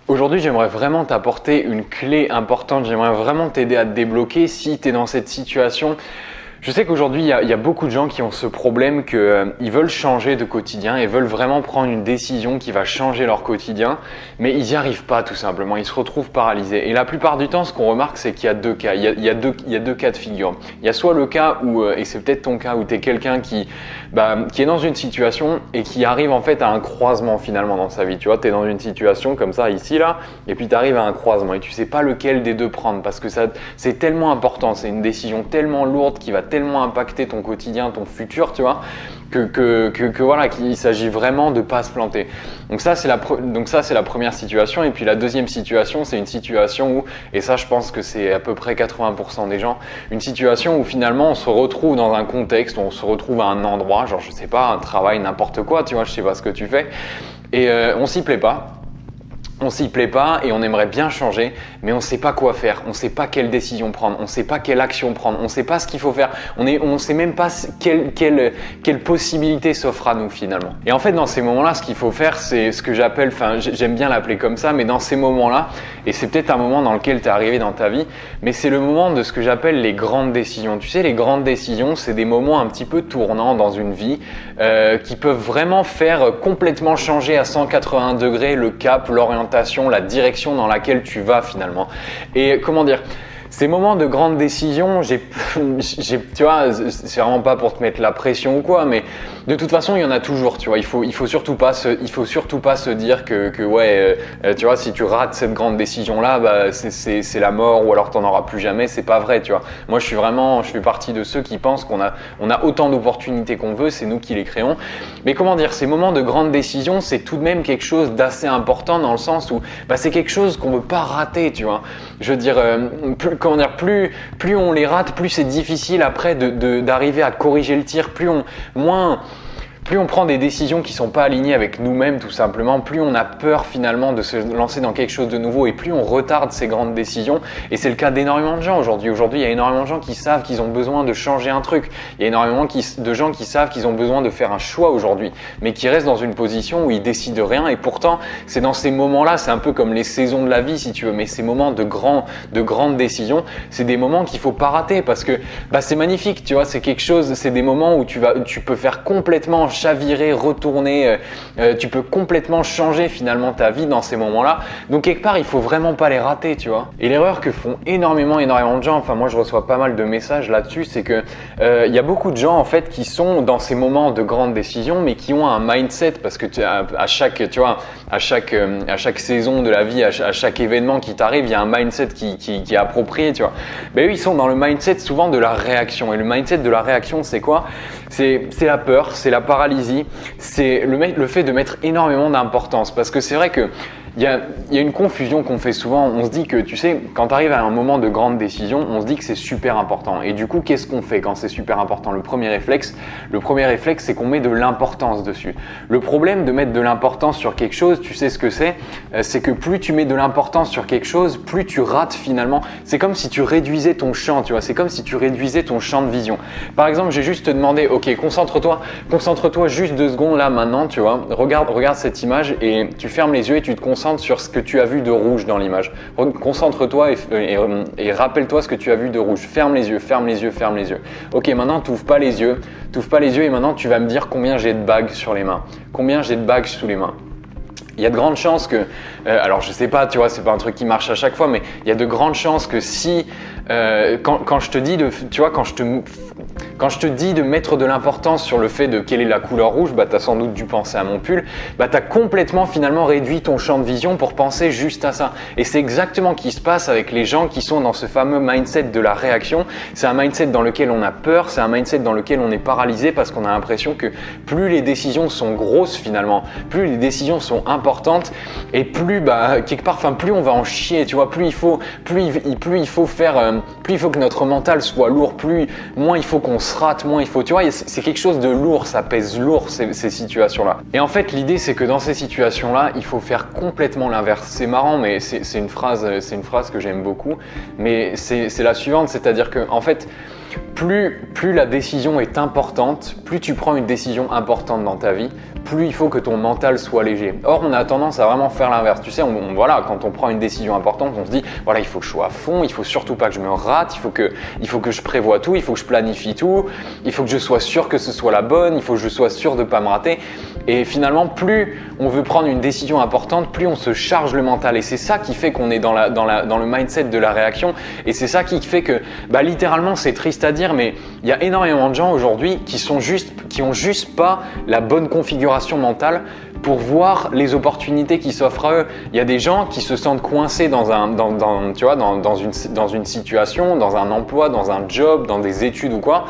Aujourd'hui, j'aimerais vraiment t'apporter une clé importante, j'aimerais vraiment t'aider à te débloquer si tu es dans cette situation. Je sais qu'aujourd'hui, il y a beaucoup de gens qui ont ce problème qu'ils veulent changer de quotidien et veulent vraiment prendre une décision qui va changer leur quotidien, mais ils n'y arrivent pas tout simplement, ils se retrouvent paralysés. Et la plupart du temps, ce qu'on remarque, c'est qu'il y a deux cas, il y a deux cas de figure. Il y a soit le cas où, et c'est peut-être ton cas, où tu es quelqu'un qui est dans une situation et qui arrive en fait à un croisement finalement dans sa vie. Tu vois, tu es dans une situation comme ça, ici, là, et puis tu arrives à un croisement et tu sais pas lequel des deux prendre parce que c'est tellement important, c'est une décision tellement lourde qui va tellement impacter ton quotidien, ton futur, tu vois, que voilà, qu'il s'agit vraiment de pas se planter. Donc ça, c'est la première situation. Et puis la deuxième situation, c'est une situation où, et ça, je pense que c'est à peu près 80% des gens, une situation où finalement on se retrouve dans un contexte, où on se retrouve à un endroit, genre je sais pas, un travail, n'importe quoi, tu vois, je sais pas ce que tu fais, et on s'y plaît pas. On s'y plaît pas et on aimerait bien changer, mais on sait pas quoi faire, on sait pas quelle décision prendre, on sait pas quelle action prendre, on sait pas ce qu'il faut faire, on sait même pas quelle possibilité s'offre à nous finalement. Et en fait, dans ces moments-là, ce qu'il faut faire, c'est ce que j'appelle, enfin, j'aime bien l'appeler comme ça, mais dans ces moments-là, et c'est peut-être un moment dans lequel tu es arrivé dans ta vie, mais c'est le moment de ce que j'appelle les grandes décisions. Tu sais, les grandes décisions, c'est des moments un petit peu tournants dans une vie qui peuvent vraiment faire complètement changer à 180 degrés le cap, l'orientation, la direction dans laquelle tu vas finalement. Et comment dire, ces moments de grandes décisions, tu vois, c'est vraiment pas pour te mettre la pression ou quoi, mais de toute façon, il y en a toujours, tu vois. Il faut surtout pas se dire que ouais, tu vois, si tu rates cette grande décision-là, bah, c'est la mort ou alors t'en auras plus jamais. C'est pas vrai, tu vois. Moi, je fais partie de ceux qui pensent qu'on a autant d'opportunités qu'on veut, c'est nous qui les créons. Mais comment dire, ces moments de grandes décisions, c'est tout de même quelque chose d'assez important dans le sens où, bah, c'est quelque chose qu'on veut pas rater, tu vois. Je veux dire, plus on les rate, plus c'est difficile après d'arriver à corriger le tir, plus on prend des décisions qui sont pas alignées avec nous-mêmes tout simplement, plus on a peur finalement de se lancer dans quelque chose de nouveau et plus on retarde ces grandes décisions. Et c'est le cas d'énormément de gens aujourd'hui. Aujourd'hui, il y a énormément de gens qui savent qu'ils ont besoin de changer un truc. Il y a énormément de gens qui savent qu'ils ont besoin de faire un choix aujourd'hui, mais qui restent dans une position où ils décident rien. Et pourtant, c'est dans ces moments-là, c'est un peu comme les saisons de la vie si tu veux, mais ces moments de grandes décisions, c'est des moments qu'il faut pas rater parce que bah, c'est magnifique, tu vois, c'est quelque chose, c'est des moments où tu peux faire complètement chavirer, retourner, tu peux complètement changer finalement ta vie dans ces moments-là. Donc quelque part, il faut vraiment pas les rater, tu vois. Et l'erreur que font énormément de gens, enfin moi je reçois pas mal de messages là-dessus, c'est que il y a beaucoup de gens en fait qui sont dans ces moments de grandes décisions, mais qui ont un mindset parce que à chaque saison de la vie, à chaque événement qui t'arrive, il y a un mindset qui est approprié, tu vois. Ben eux, ils sont dans le mindset souvent de la réaction. Et le mindset de la réaction, c'est quoi? C'est la peur, c'est la paralysie, c'est le fait de mettre énormément d'importance. Parce que c'est vrai que il y a une confusion qu'on fait souvent. On se dit que, tu sais, quand tu arrives à un moment de grande décision, on se dit que c'est super important. Et du coup, qu'est-ce qu'on fait quand c'est super important? Le premier réflexe, c'est qu'on met de l'importance dessus. Le problème de mettre de l'importance sur quelque chose, tu sais ce que c'est que plus tu mets de l'importance sur quelque chose, plus tu rates finalement. C'est comme si tu réduisais ton champ, tu vois. C'est comme si tu réduisais ton champ de vision. Par exemple, j'ai juste te demandé, ok, concentre-toi juste 2 secondes là maintenant, tu vois. Regarde cette image et tu fermes les yeux et tu te concentres sur ce que tu as vu de rouge dans l'image. Concentre-toi et rappelle-toi ce que tu as vu de rouge. Ferme les yeux. Ok, maintenant t'ouvres pas les yeux et maintenant tu vas me dire combien j'ai de bagues sur les mains. Combien j'ai de bagues sous les mains. Il y a de grandes chances que, alors je sais pas, tu vois, c'est pas un truc qui marche à chaque fois, mais il y a de grandes chances que si, quand je te dis quand je te dis de mettre de l'importance sur le fait de quelle est la couleur rouge, bah t'as sans doute dû penser à mon pull, bah t'as complètement finalement réduit ton champ de vision pour penser juste à ça. Et c'est exactement ce qui se passe avec les gens qui sont dans ce fameux mindset de la réaction. C'est un mindset dans lequel on a peur, c'est un mindset dans lequel on est paralysé parce qu'on a l'impression que plus les décisions sont grosses finalement, plus les décisions sont importantes et plus quelque part, enfin plus on va en chier, tu vois, plus il faut que notre mental soit lourd, moins il faut qu'on se rate, moins il faut, tu vois, c'est quelque chose de lourd, ça pèse lourd ces situations-là. Et en fait, l'idée c'est que dans ces situations-là, il faut faire complètement l'inverse. C'est marrant, mais c'est une phrase que j'aime beaucoup, mais c'est la suivante, c'est-à-dire que en fait, plus la décision est importante, plus tu prends une décision importante dans ta vie, plus il faut que ton mental soit léger. Or, on a tendance à vraiment faire l'inverse. Tu sais, voilà, quand on prend une décision importante, on se dit, voilà, il faut que je sois à fond, il faut surtout pas que je me rate, il faut que je prévoie tout, il faut que je planifie tout, il faut que je sois sûr que ce soit la bonne, il faut que je sois sûr de pas me rater. Et finalement, plus on veut prendre une décision importante, plus on se charge le mental. Et c'est ça qui fait qu'on est dans le mindset de la réaction. Et c'est ça qui fait que, littéralement, c'est triste à dire, mais il y a énormément de gens aujourd'hui qui ont juste pas la bonne configuration mentale pour voir les opportunités qui s'offrent à eux. Il y a des gens qui se sentent coincés dans une situation, dans un emploi, dans un job, dans des études ou quoi,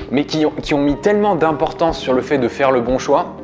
mais qui ont mis tellement d'importance sur le fait de faire le bon choix,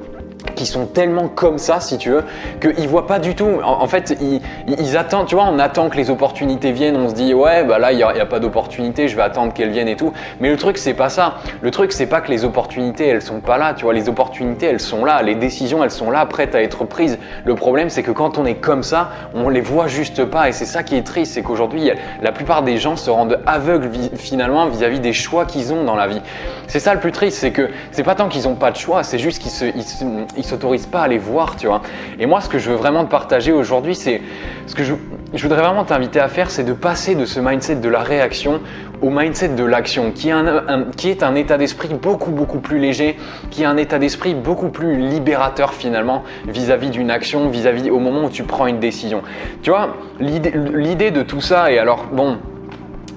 qui sont tellement comme ça, si tu veux, qu'ils voient pas du tout. En fait, ils attendent, tu vois, on attend que les opportunités viennent, on se dit ouais, là il y a pas d'opportunité, je vais attendre qu'elles viennent et tout. Mais le truc c'est pas ça. Le truc c'est pas que les opportunités elles sont pas là, tu vois. Les opportunités elles sont là, les décisions elles sont là, prêtes à être prises. Le problème c'est que quand on est comme ça, on les voit juste pas. Et c'est ça qui est triste, c'est qu'aujourd'hui la plupart des gens se rendent aveugles finalement vis-à-vis des choix qu'ils ont dans la vie. C'est ça le plus triste, c'est que c'est pas tant qu'ils ont pas de choix, c'est juste qu'ils s'autorisent pas à les voir, tu vois. Et moi, ce que je veux vraiment te partager aujourd'hui, c'est ce que je voudrais vraiment t'inviter à faire, c'est de passer de ce mindset de la réaction au mindset de l'action, qui est un état d'esprit beaucoup plus léger, qui est un état d'esprit beaucoup plus libérateur finalement vis-à-vis d'une action, vis-à-vis au moment où tu prends une décision. Tu vois, l'idée de tout ça, et alors bon,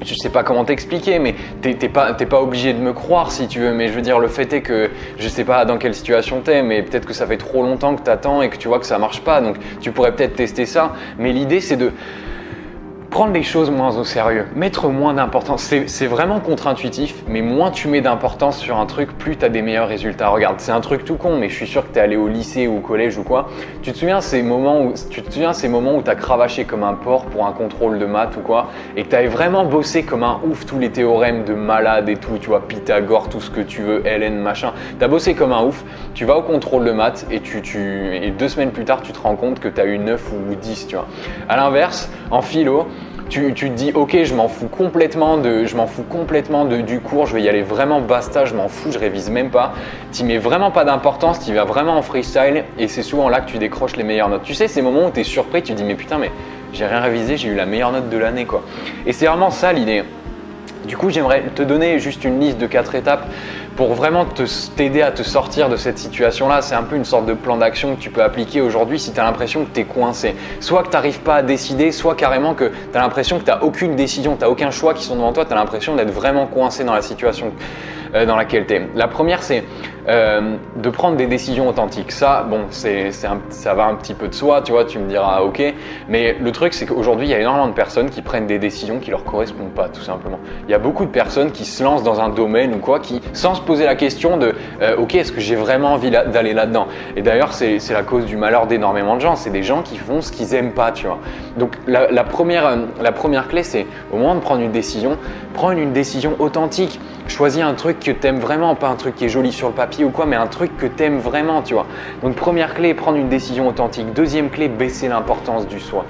je sais pas comment t'expliquer, mais t'es pas obligé de me croire si tu veux, mais je veux dire, le fait est que je sais pas dans quelle situation t'es, mais peut-être que ça fait trop longtemps que t'attends et que tu vois que ça marche pas, donc tu pourrais peut-être tester ça, mais l'idée c'est de prendre les choses moins au sérieux, mettre moins d'importance. C'est vraiment contre-intuitif, mais moins tu mets d'importance sur un truc, plus tu as des meilleurs résultats. Regarde, c'est un truc tout con, mais je suis sûr que tu es allé au lycée ou au collège ou quoi. Tu te souviens ces moments où tu as cravaché comme un porc pour un contrôle de maths ou quoi, et que tu avais vraiment bossé comme un ouf tous les théorèmes de malade et tout, tu vois, Pythagore, tout ce que tu veux, Hélène, machin. Tu as bossé comme un ouf, tu vas au contrôle de maths et 2 semaines plus tard, tu te rends compte que tu as eu 9 ou 10, tu vois. À l'inverse, en philo, tu te dis ok, je m'en fous complètement du cours, je vais y aller vraiment basta, je m'en fous, je révise même pas, tu mets vraiment pas d'importance, tu vas vraiment en freestyle et c'est souvent là que tu décroches les meilleures notes. Tu sais, ces moments où tu es surpris, tu te dis mais putain, mais j'ai rien révisé, j'ai eu la meilleure note de l'année quoi. Et c'est vraiment ça l'idée. Du coup, j'aimerais te donner juste une liste de 4 étapes pour vraiment t'aider à te sortir de cette situation-là. C'est un peu une sorte de plan d'action que tu peux appliquer aujourd'hui si tu as l'impression que tu es coincé. Soit que tu n'arrives pas à décider, soit carrément que tu as l'impression que tu n'as aucune décision, tu n'as aucun choix qui sont devant toi, tu as l'impression d'être vraiment coincé dans la situation dans laquelle tu es. La première, c'est de prendre des décisions authentiques. Ça, bon, ça va un petit peu de soi, tu vois, tu me diras ok. Mais le truc, c'est qu'aujourd'hui, il y a énormément de personnes qui prennent des décisions qui leur correspondent pas, tout simplement. Il y a beaucoup de personnes qui se lancent dans un domaine ou quoi, qui, sans se poser la question de ok, est-ce que j'ai vraiment envie d'aller là-dedans? Et d'ailleurs, c'est la cause du malheur d'énormément de gens. C'est des gens qui font ce qu'ils aiment pas, tu vois. Donc, la première clé, c'est au moment de prendre une décision, prends une décision authentique. Choisis un truc que t'aimes vraiment, pas un truc qui est joli sur le papier ou quoi, mais un truc que t'aimes vraiment, tu vois. Donc première clé, prendre une décision authentique. Deuxième clé, baisser l'importance du choix.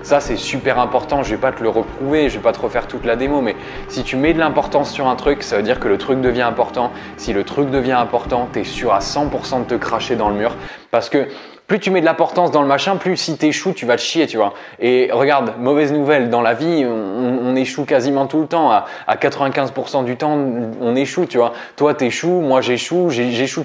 Ça, c'est super important. Je vais pas te le reprouver, je vais pas te refaire toute la démo, mais si tu mets de l'importance sur un truc, ça veut dire que le truc devient important. Si le truc devient important, tu es sûr à 100% de te cracher dans le mur parce que plus tu mets de l'importance dans le machin, plus si t'échoues, tu vas te chier, tu vois. Et regarde, mauvaise nouvelle, dans la vie, on échoue quasiment tout le temps. À 95% du temps, on échoue, tu vois. Toi, t'échoues, moi j'échoue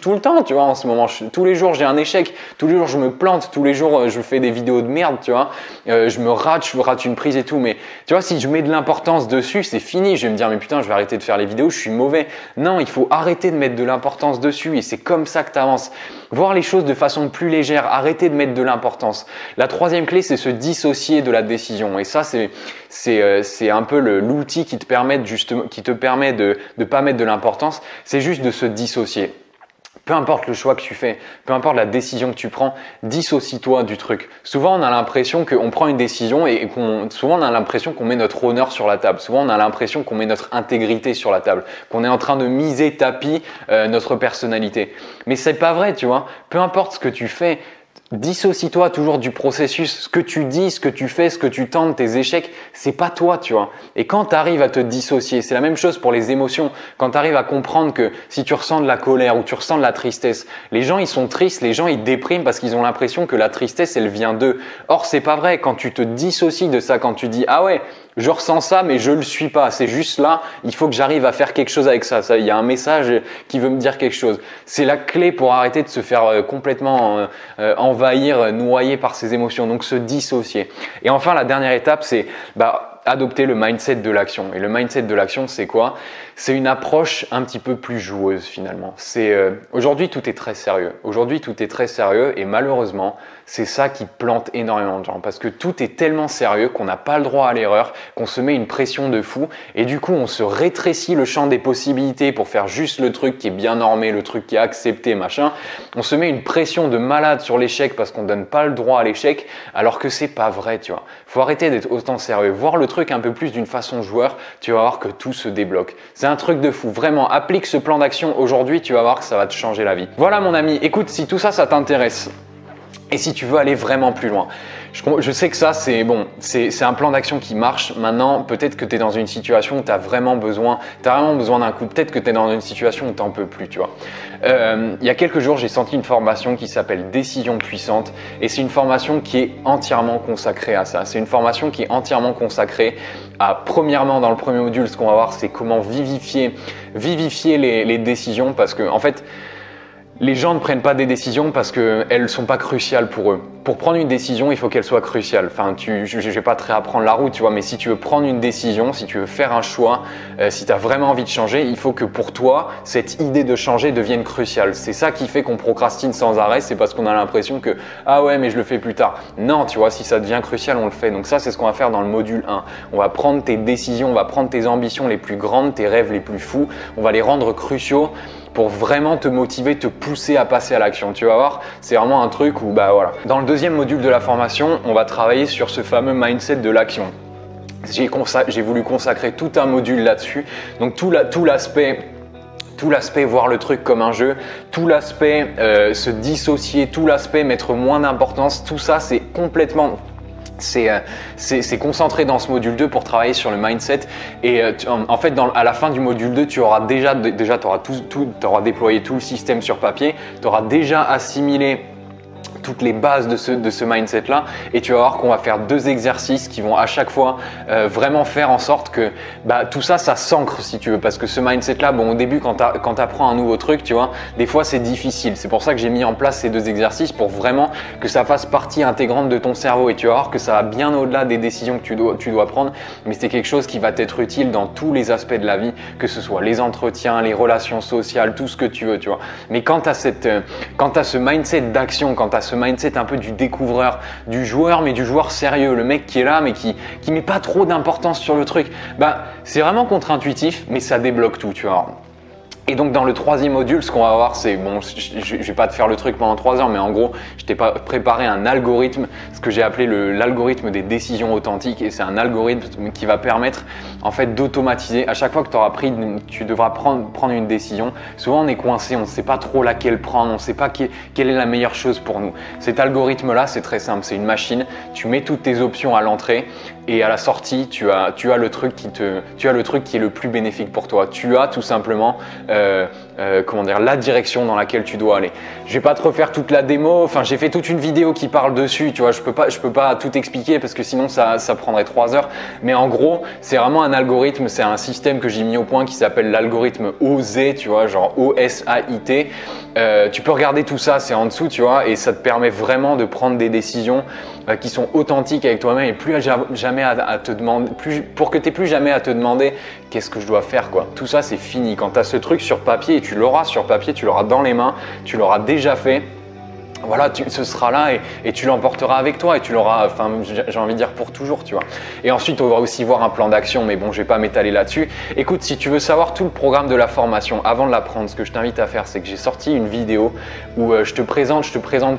tout le temps, tu vois, en ce moment. Tous les jours, j'ai un échec. Tous les jours, je me plante. Tous les jours, je fais des vidéos de merde, tu vois. Je rate une prise et tout. Mais tu vois, si je mets de l'importance dessus, c'est fini. Je vais me dire, mais putain, je vais arrêter de faire les vidéos, je suis mauvais. Non, il faut arrêter de mettre de l'importance dessus et c'est comme ça que tu avances. Voir les choses de façon plus légère, arrêter de mettre de l'importance. La troisième clé, c'est se dissocier de la décision. Et ça, c'est un peu l'outil qui te permet de ne pas mettre de l'importance. C'est juste de se dissocier. Peu importe le choix que tu fais, peu importe la décision que tu prends, dissocie-toi du truc. Souvent, on a l'impression qu'on prend une décision et souvent on a l'impression qu'on met notre honneur sur la table. Souvent, on a l'impression qu'on met notre intégrité sur la table, qu'on est en train de miser tapis notre personnalité. Mais c'est pas vrai, tu vois. Peu importe ce que tu fais, dissocie-toi toujours du processus. Ce que tu dis, ce que tu fais, ce que tu tentes, tes échecs, c'est pas toi, tu vois. Et quand tu arrives à te dissocier, c'est la même chose pour les émotions. Quand tu arrives à comprendre que si tu ressens de la colère ou tu ressens de la tristesse, les gens ils sont tristes, les gens ils dépriment parce qu'ils ont l'impression que la tristesse elle vient d'eux. Or c'est pas vrai. Quand tu te dissocies de ça, quand tu dis ah ouais, je ressens ça mais je le suis pas, c'est juste là, il faut que j'arrive à faire quelque chose avec ça. Il y a un message qui veut me dire quelque chose. C'est la clé pour arrêter de se faire complètement envahir, noyer par ses émotions, donc se dissocier. Et enfin la dernière étape c'est adopter le mindset de l'action. Et le mindset de l'action, c'est quoi? C'est une approche un petit peu plus joueuse finalement. Aujourd'hui, tout est très sérieux. Aujourd'hui, tout est très sérieux et malheureusement, c'est ça qui plante énormément de gens parce que tout est tellement sérieux qu'on n'a pas le droit à l'erreur, qu'on se met une pression de fou et du coup, on se rétrécit le champ des possibilités pour faire juste le truc qui est bien normé, le truc qui est accepté, machin. On se met une pression de malade sur l'échec parce qu'on donne pas le droit à l'échec alors que c'est pas vrai, tu vois. Faut arrêter d'être autant sérieux, voir le truc un peu plus d'une façon joueur, tu vas voir que tout se débloque. C'est un truc de fou, vraiment, applique ce plan d'action aujourd'hui, tu vas voir que ça va te changer la vie. Voilà mon ami, écoute, si tout ça, ça t'intéresse et si tu veux aller vraiment plus loin, je sais que ça, c'est un plan d'action qui marche. Maintenant, peut-être que tu es dans une situation où tu as vraiment besoin d'un coup. Peut-être que tu es dans une situation où tu n'en peux plus, tu vois. Il y a quelques jours, j'ai senti une formation qui s'appelle Décision puissante et c'est une formation qui est entièrement consacrée à ça. C'est une formation qui est entièrement consacrée à, premièrement, dans le premier module, ce qu'on va voir, c'est comment vivifier les décisions parce que, en fait, les gens ne prennent pas des décisions parce qu'elles ne sont pas cruciales pour eux. Pour prendre une décision, il faut qu'elle soit cruciale. Enfin, je vais pas te réapprendre la route, tu vois, mais si tu veux prendre une décision, si tu veux faire un choix, si tu as vraiment envie de changer, il faut que pour toi, cette idée de changer devienne cruciale. C'est ça qui fait qu'on procrastine sans arrêt, c'est parce qu'on a l'impression que « Ah ouais, mais je le fais plus tard ». Non, tu vois, si ça devient crucial, on le fait. Donc ça, c'est ce qu'on va faire dans le module 1. On va prendre tes décisions, on va prendre tes ambitions les plus grandes, tes rêves les plus fous, on va les rendre cruciaux pour vraiment te motiver, te pousser à passer à l'action. Tu vas voir, c'est vraiment un truc où, voilà. Dans le deuxième module de la formation, on va travailler sur ce fameux mindset de l'action. J'ai voulu consacrer tout un module là-dessus. Donc tout l'aspect voir le truc comme un jeu, tout l'aspect se dissocier, tout l'aspect mettre moins d'importance, tout ça c'est complètement… C'est concentré dans ce module 2 pour travailler sur le mindset et en fait à la fin du module 2 tu auras déjà t'auras déployé tout le système sur papier, tu auras déjà assimilé toutes les bases de ce mindset là et tu vas voir qu'on va faire 2 exercices qui vont à chaque fois vraiment faire en sorte que tout ça s'ancre si tu veux parce que ce mindset là au début quand tu apprends un nouveau truc tu vois des fois c'est difficile, c'est pour ça que j'ai mis en place ces 2 exercices pour vraiment que ça fasse partie intégrante de ton cerveau et tu vas voir que ça va bien au-delà des décisions que tu dois prendre mais c'est quelque chose qui va t'être utile dans tous les aspects de la vie, que ce soit les entretiens, les relations sociales, tout ce que tu veux, tu vois. Mais quand tu as ce mindset d'action, quand tu as ce mindset un peu du découvreur, du joueur, mais du joueur sérieux, le mec qui est là mais qui met pas trop d'importance sur le truc, c'est vraiment contre-intuitif mais ça débloque tout, tu vois. Et donc dans le troisième module, ce qu'on va voir, c'est je vais pas te faire le truc pendant 3 heures, mais en gros, je t'ai préparé un algorithme, ce que j'ai appelé l'algorithme des décisions authentiques, et c'est un algorithme qui va permettre en fait d'automatiser. À chaque fois que tu devras prendre une décision. Souvent on est coincé, on ne sait pas trop laquelle prendre, on ne sait pas quelle est la meilleure chose pour nous. Cet algorithme-là, c'est très simple, c'est une machine. Tu mets toutes tes options à l'entrée et à la sortie, tu as le truc qui est le plus bénéfique pour toi. Tu as tout simplement la direction dans laquelle tu dois aller. Je vais pas te refaire toute la démo, enfin j'ai fait toute une vidéo qui parle dessus, tu vois, je peux pas tout expliquer parce que sinon ça prendrait 3 heures, mais en gros c'est vraiment un algorithme, c'est un système que j'ai mis au point qui s'appelle l'algorithme OSAIT, tu vois, genre OSAIT. Tu peux regarder tout ça, c'est en dessous, tu vois, et ça te permet vraiment de prendre des décisions qui sont authentiques avec toi-même et plus jamais à te demander, pour que tu n'aies plus jamais à te demander qu'est-ce que je dois faire, quoi. Tout ça c'est fini. Quand tu as ce truc sur papier et tu l'auras sur papier, tu l'auras dans les mains, tu l'auras déjà fait. Voilà, ce sera là et tu l'emporteras avec toi et tu l'auras, enfin j'ai envie de dire pour toujours, tu vois. Et ensuite on va aussi voir un plan d'action, mais bon je vais pas m'étaler là-dessus. Écoute, si tu veux savoir tout le programme de la formation avant de l'apprendre, ce que je t'invite à faire, c'est que j'ai sorti une vidéo où je te présente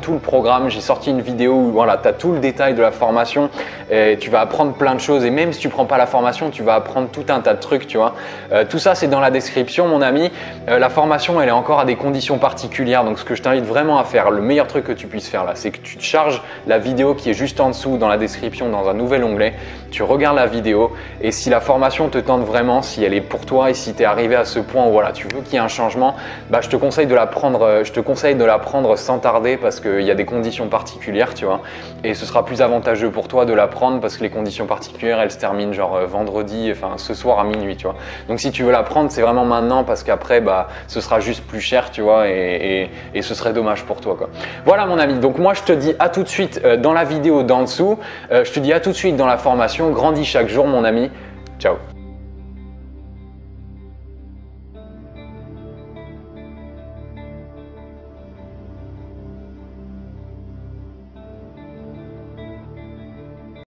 tout le programme. J'ai sorti une vidéo où voilà, tu as tout le détail de la formation et tu vas apprendre plein de choses et même si tu prends pas la formation, tu vas apprendre tout un tas de trucs, tu vois. Tout ça c'est dans la description mon ami. La formation elle est encore à des conditions particulières, donc ce que je t'invite vraiment à faire, le meilleur truc truc que tu puisses faire là. C'est que tu te charges la vidéo qui est juste en dessous dans la description dans un nouvel onglet. Tu regardes la vidéo et si la formation te tente vraiment, si elle est pour toi et si tu es arrivé à ce point où voilà, tu veux qu'il y ait un changement, bah, je te conseille de la prendre sans tarder parce qu'il y a des conditions particulières, tu vois. Et ce sera plus avantageux pour toi de la prendre parce que les conditions particulières, elles se terminent genre vendredi, enfin ce soir à minuit, tu vois. Donc si tu veux la prendre, c'est vraiment maintenant parce qu'après, bah, ce sera juste plus cher, tu vois, et ce serait dommage pour toi, quoi. Voilà mon ami, donc moi je te dis à tout de suite dans la vidéo d'en dessous, je te dis à tout de suite dans la formation. Grandis chaque jour mon ami, ciao.